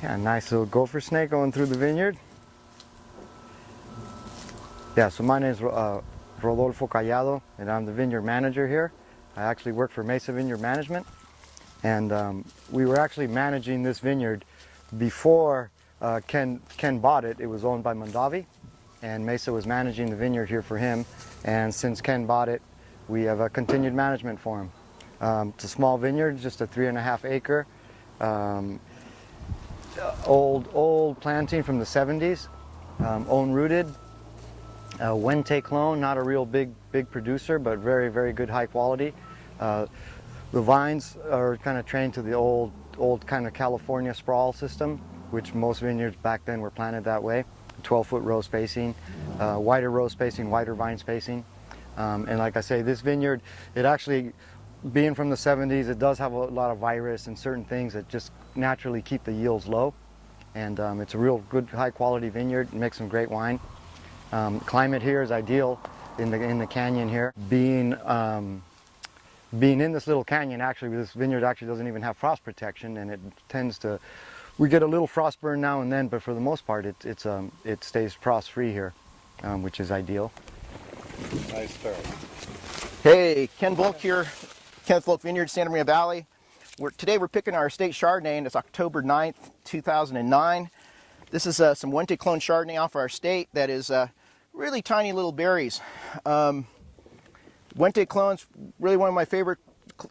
A nice little gopher snake going through the vineyard. Yeah, so my name is Rodolfo Callado, and I'm the vineyard manager here. I actually work for Mesa Vineyard Management, and we were actually managing this vineyard before Ken bought it. It was owned by Mondavi, and Mesa was managing the vineyard here for him, and since Ken bought it, we have a continued management for him. It's a small vineyard, just a 3.5 acre. Old planting from the 70s, own rooted, Wente clone, not a real big producer, but very good high quality. The vines are kind of trained to the old kind of California sprawl system, which most vineyards back then were planted that way. 12-foot row spacing, wider row spacing, wider vine spacing. And like I say, this vineyard, it actually, being from the 70s, it does have a lot of virus and certain things that just naturally keep the yields low. And it's a real good high quality vineyard, makes some great wine. Climate here is ideal in the canyon here. Being in this little canyon, actually, this vineyard actually doesn't even have frost protection, and it tends to, we get a little frost burn now and then, but for the most part it stays frost free here, which is ideal. Nice start. Hey, Ken Volk here, Kenneth Volk Vineyards, Santa Maria Valley. Today we're picking our estate Chardonnay, and it's October 9th, 2009. This is some Wente clone Chardonnay off our estate that is really tiny little berries. Wente clone's really one of my favorite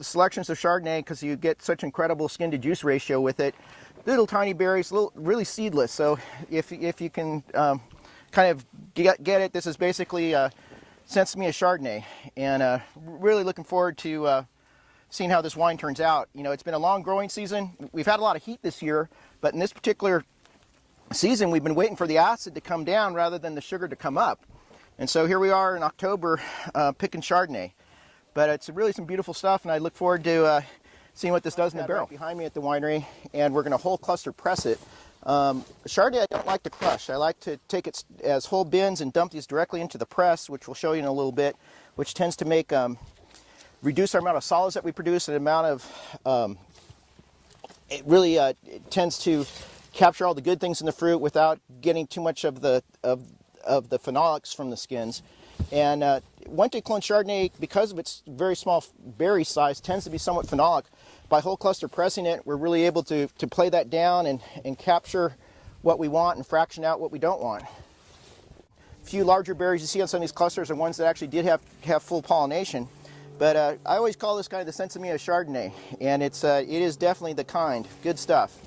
selections of Chardonnay because you get such incredible skin to juice ratio with it. Little tiny berries, really seedless. So if you can kind of get it, this is basically Sensimilla Chardonnay, and really looking forward to seeing how this wine turns out. You know, it's been a long growing season. We've had a lot of heat this year, but in this particular season we've been waiting for the acid to come down rather than the sugar to come up. And so here we are in October picking Chardonnay. But it's really some beautiful stuff, and I look forward to seeing what this does in the barrel. Right behind me at the winery, and we're going to whole cluster press it. Chardonnay I don't like to crush. I like to take it as whole bins and dump these directly into the press, which we'll show you in a little bit, which tends to make reduce our amount of solids that we produce, and the amount of it really it tends to capture all the good things in the fruit without getting too much of the phenolics from the skins. And Wente clone Chardonnay, because of its very small berry size, tends to be somewhat phenolic. By whole cluster pressing it, we're really able to play that down and capture what we want and fraction out what we don't want. A few larger berries you see on some of these clusters are ones that actually did have full pollination. But I always call this kind of the Sensimilla Chardonnay, and it is definitely the kind. Good stuff.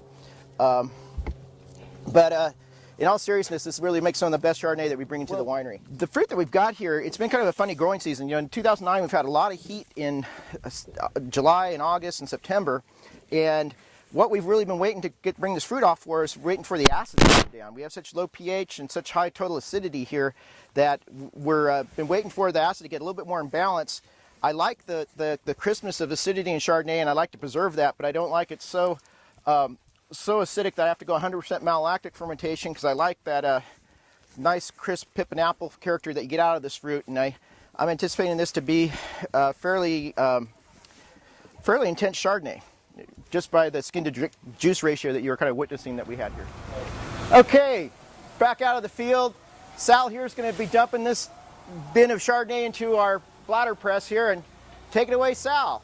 But in all seriousness, this really makes some of the best Chardonnay that we bring into the winery. The fruit that we've got here, it's been kind of a funny growing season. You know, in 2009, we've had a lot of heat in July and August and September, and what we've really been waiting to bring this fruit off for is waiting for the acid to come down. We have such low pH and such high total acidity here that we're been waiting for the acid to get a little bit more in balance. I like the crispness of acidity in Chardonnay, and I like to preserve that, but I don't like it so acidic that I have to go 100% malolactic fermentation, because I like that nice crisp pip and apple character that you get out of this fruit, and I'm anticipating this to be fairly intense Chardonnay, just by the skin to juice ratio that you were kind of witnessing that we had here. Okay, back out of the field. Sal here is going to be dumping this bin of Chardonnay into our bladder press here, and take it away, Sal.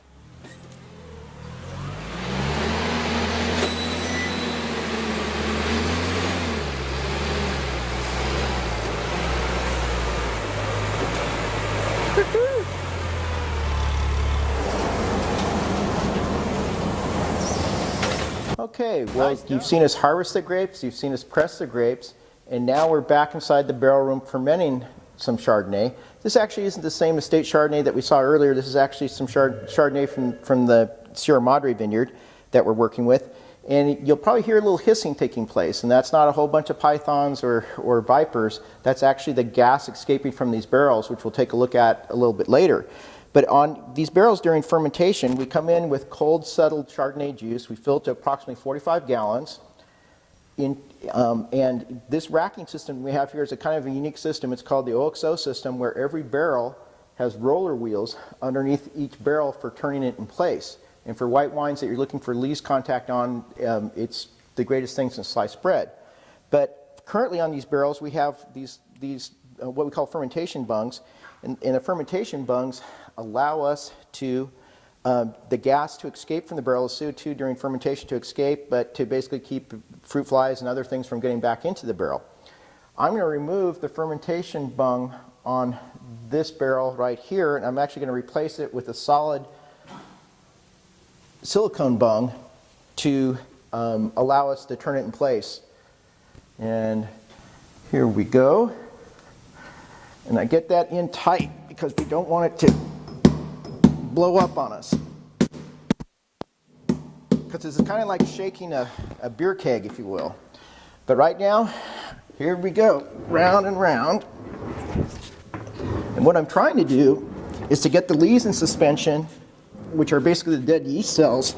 Okay, well, nice. You've seen us harvest the grapes, you've seen us press the grapes, and now we're back inside the barrel room fermenting some Chardonnay. This actually isn't the same estate Chardonnay that we saw earlier. This is actually some Chardonnay from the Sierra Madre vineyard that we're working with. And you'll probably hear a little hissing taking place, and that's not a whole bunch of pythons or vipers. That's actually the gas escaping from these barrels, which we'll take a look at a little bit later. But on these barrels during fermentation, we come in with cold settled Chardonnay juice. We fill it to approximately 45 gallons. And this racking system we have here is a kind of a unique system. It's called the Oxo System, where every barrel has roller wheels underneath each barrel for turning it in place. And for white wines that you're looking for least contact on, it's the greatest thing since sliced bread. But currently on these barrels, we have these what we call fermentation bungs, and the fermentation bungs allow us to the gas to escape from the barrel, the CO2 during fermentation to escape, but to basically keep fruit flies and other things from getting back into the barrel. I'm going to remove the fermentation bung on this barrel right here, and I'm actually going to replace it with a solid silicone bung to allow us to turn it in place. And here we go. And I get that in tight because we don't want it to blow up on us. Because it's kind of like shaking a beer keg, if you will. But right now, here we go, round and round. And what I'm trying to do is to get the lees in suspension, which are basically the dead yeast cells,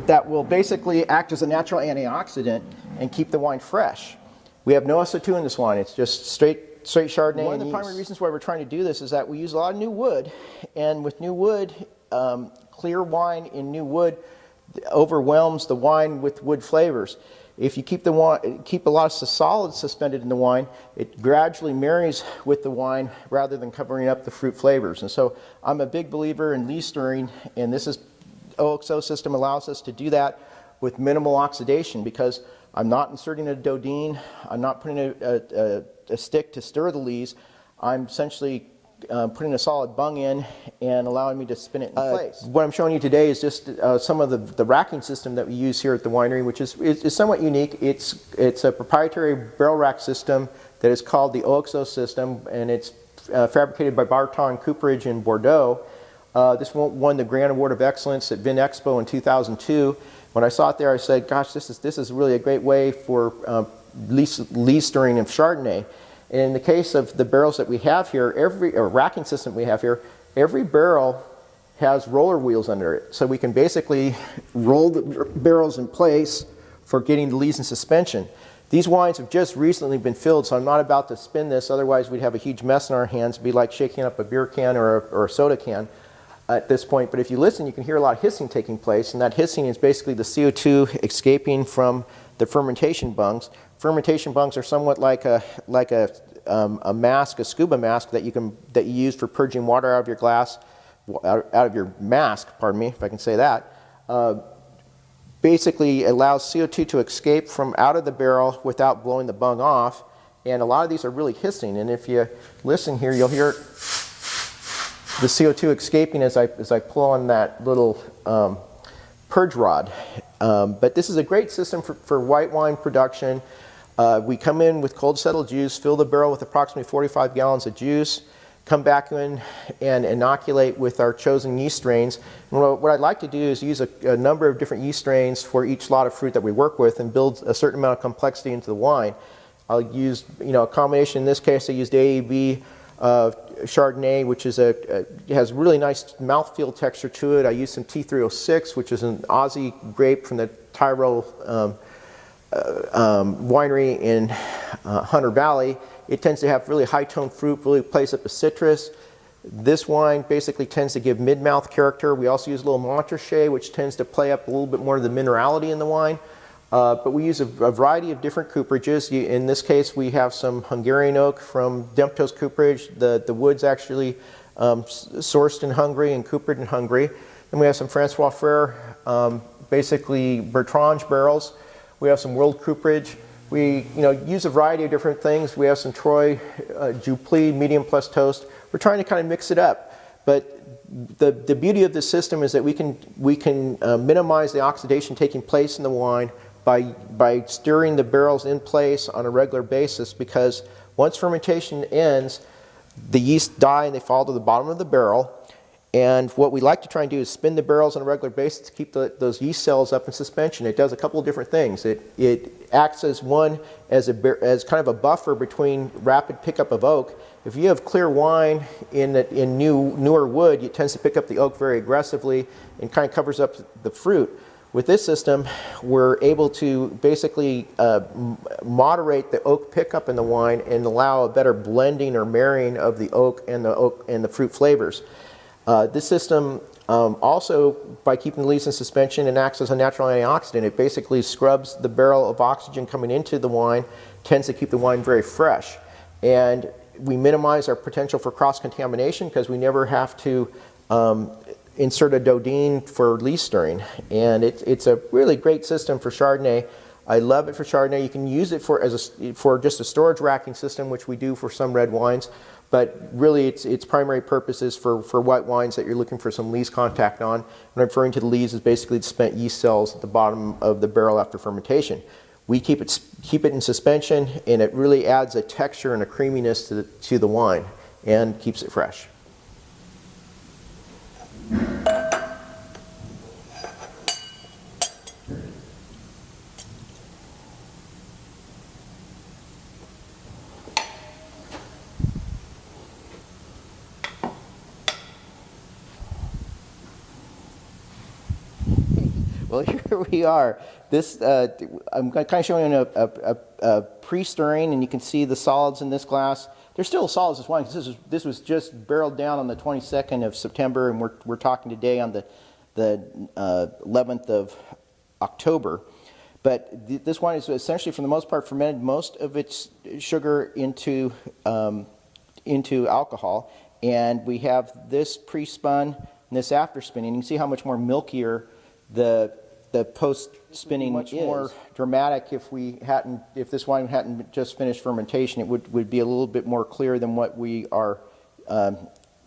that will basically act as a natural antioxidant and keep the wine fresh. We have no SO2 in this wine. It's just straight Chardonnay. One of the primary reasons why we're trying to do this is that we use a lot of new wood, and with new wood, clear wine in new wood overwhelms the wine with wood flavors. If you keep a lot of solids suspended in the wine, it gradually marries with the wine rather than covering up the fruit flavors. And so I'm a big believer in lee stirring, and this is Oxo System allows us to do that with minimal oxidation, because I'm not inserting a dodine, I'm not putting a stick to stir the lees. I'm essentially putting a solid bung in and allowing me to spin it in place. What I'm showing you today is just some of the racking system that we use here at the winery, which is somewhat unique. It's a proprietary barrel rack system that is called the Oxo System, and it's fabricated by Barton Cooperage in Bordeaux. This won the Grand Award of Excellence at Vin Expo in 2002. When I saw it there, I said, gosh, this is really a great way for lee stirring of Chardonnay. And in the case of the barrels that we have here, or racking system we have here, every barrel has roller wheels under it. So we can basically roll the barrels in place for getting the lees in suspension. These wines have just recently been filled, so I'm not about to spin this, otherwise we'd have a huge mess in our hands. It'd be like shaking up a beer can or a soda can at this point. But if you listen, you can hear a lot of hissing taking place, and that hissing is basically the CO2 escaping from the fermentation bungs. Fermentation bungs are somewhat like a mask, a scuba mask that you use for purging water out of your glass, out of your mask, pardon me, if I can say that. Basically allows CO2 to escape from out of the barrel without blowing the bung off, and a lot of these are really hissing. And if you listen here, you'll hear the CO2 escaping as I pull on that little purge rod. But this is a great system for white wine production. We come in with cold settled juice, fill the barrel with approximately 45 gallons of juice, come back in and inoculate with our chosen yeast strains. And what I'd like to do is use a number of different yeast strains for each lot of fruit that we work with and build a certain amount of complexity into the wine. I'll use a combination. In this case, I used AAB Chardonnay, which is has really nice mouthfeel texture to it. I used some T306, which is an Aussie grape from the Tyrol winery in Hunter Valley. It tends to have really high-toned fruit, really plays up the citrus. This wine basically tends to give mid-mouth character. We also use a little Montrachet, which tends to play up a little bit more of the minerality in the wine. But we use a variety of different cooperages. In this case, we have some Hungarian oak from Demptos Cooperage. The wood's actually sourced in Hungary and coopered in Hungary. And we have some Francois Frere, basically Bertrange barrels. We have some World Cooperage. We use a variety of different things. We have some Troy Dupli, medium plus toast. We're trying to kind of mix it up. But the beauty of this system is that we can minimize the oxidation taking place in the wine by stirring the barrels in place on a regular basis, because once fermentation ends, the yeast die and they fall to the bottom of the barrel. And what we like to try and do is spin the barrels on a regular basis to keep those yeast cells up in suspension. It does a couple of different things. It acts as kind of a buffer between rapid pickup of oak. If you have clear wine in newer wood, it tends to pick up the oak very aggressively and kind of covers up the fruit. With this system, we're able to basically moderate the oak pickup in the wine and allow a better blending or marrying of the oak and the fruit flavors. This system Also, by keeping the lees in suspension, it acts as a natural antioxidant. It basically scrubs the barrel of oxygen coming into the wine, tends to keep the wine very fresh. And we minimize our potential for cross-contamination because we never have to insert a dodine for lee stirring. And it's a really great system for Chardonnay. I love it for Chardonnay. You can use it for just a storage racking system, which we do for some red wines. But really, its primary purpose is for white wines that you're looking for some lees contact on. And I'm referring to the lees as basically the spent yeast cells at the bottom of the barrel after fermentation. We keep it in suspension, and it really adds a texture and a creaminess to the wine and keeps it fresh. Well, here we are. This I'm kind of showing a pre-stirring, and you can see the solids in this glass. They're still solids as wine because this was just barreled down on the 22nd of September, and we're talking today on the 11th of October. But this wine is essentially, for the most part, fermented most of its sugar into alcohol, and we have this pre-spun and this after spinning. You can see how much more milkier the post spinning much is. More dramatic if this wine hadn't just finished fermentation. It would be a little bit more clear than what we are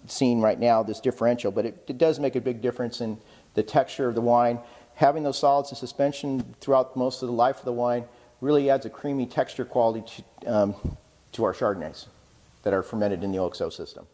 seeing right now, this differential. But it does make a big difference in the texture of the wine. Having those solids in suspension throughout most of the life of the wine really adds a creamy texture quality to our Chardonnays that are fermented in the Oxo system.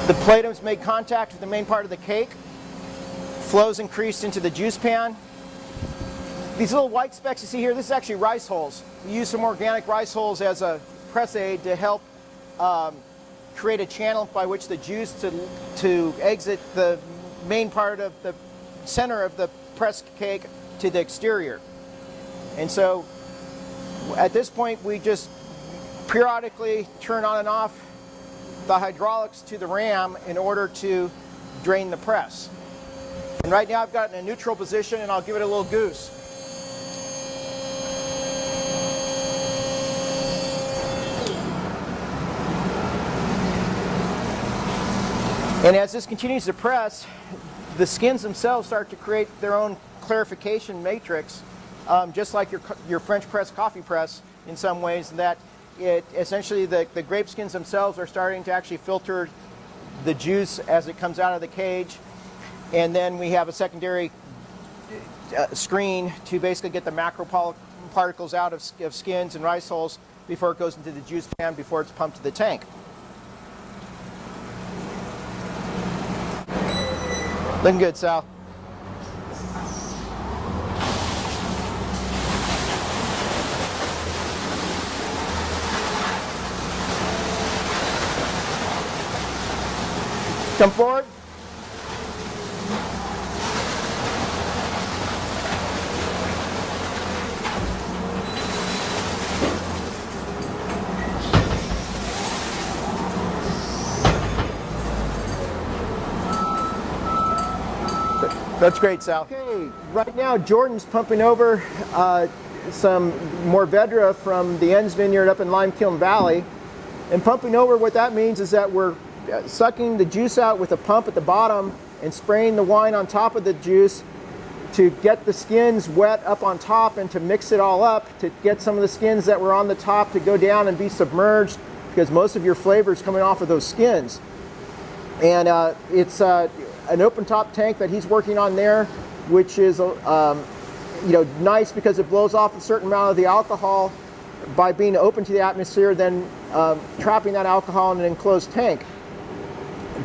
The platum's made contact with the main part of the cake. Flow's increased into the juice pan. These little white specks you see here, this is actually rice hulls. We use some organic rice hulls as a press aid to help create a channel by which the juice to exit the main part of the center of the pressed cake to the exterior. And so at this point we just periodically turn on and off the hydraulics to the ram in order to drain the press. And right now I've got it in a neutral position, and I'll give it a little goose. And as this continues to press, the skins themselves start to create their own clarification matrix, just like your French press coffee press in some ways, that essentially the grape skins themselves are starting to actually filter the juice as it comes out of the cage. And then we have a secondary screen to basically get the macro particles out of skins and rice hulls before it goes into the juice pan, before it's pumped to the tank. Looking good, Sal. Come forward. That's great, Sal. Okay, right now Jordan's pumping over some Mourvedre from the Enns Vineyard up in Limekiln Valley. And pumping over, what that means is that we're sucking the juice out with a pump at the bottom and spraying the wine on top of the juice to get the skins wet up on top and to mix it all up, to get some of the skins that were on the top to go down and be submerged, because most of your flavor is coming off of those skins. And it's an open top tank that he's working on there, which is nice because it blows off a certain amount of the alcohol by being open to the atmosphere, then trapping that alcohol in an enclosed tank.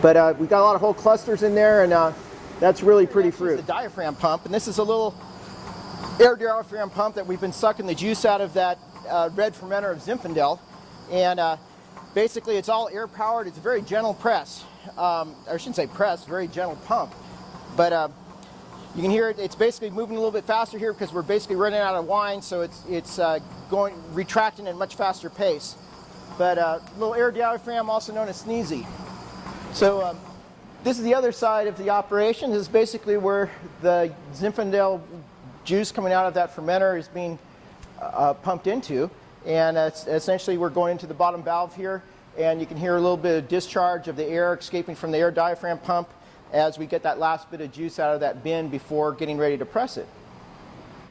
But we've got a lot of whole clusters in there, and that's really pretty fruit. The diaphragm pump, and this is a little air diaphragm pump that we've been sucking the juice out of that red fermenter of Zinfandel. And basically it's all air powered. It's a very gentle press. I shouldn't say press, very gentle pump. But you can hear it, it's basically moving a little bit faster here because we're basically running out of wine, so it's retracting at a much faster pace. But little air diaphragm, also known as sneezy. So this is the other side of the operation. This is basically where the Zinfandel juice coming out of that fermenter is being pumped into. And essentially we're going into the bottom valve here, and you can hear a little bit of discharge of the air escaping from the air diaphragm pump as we get that last bit of juice out of that bin before getting ready to press it.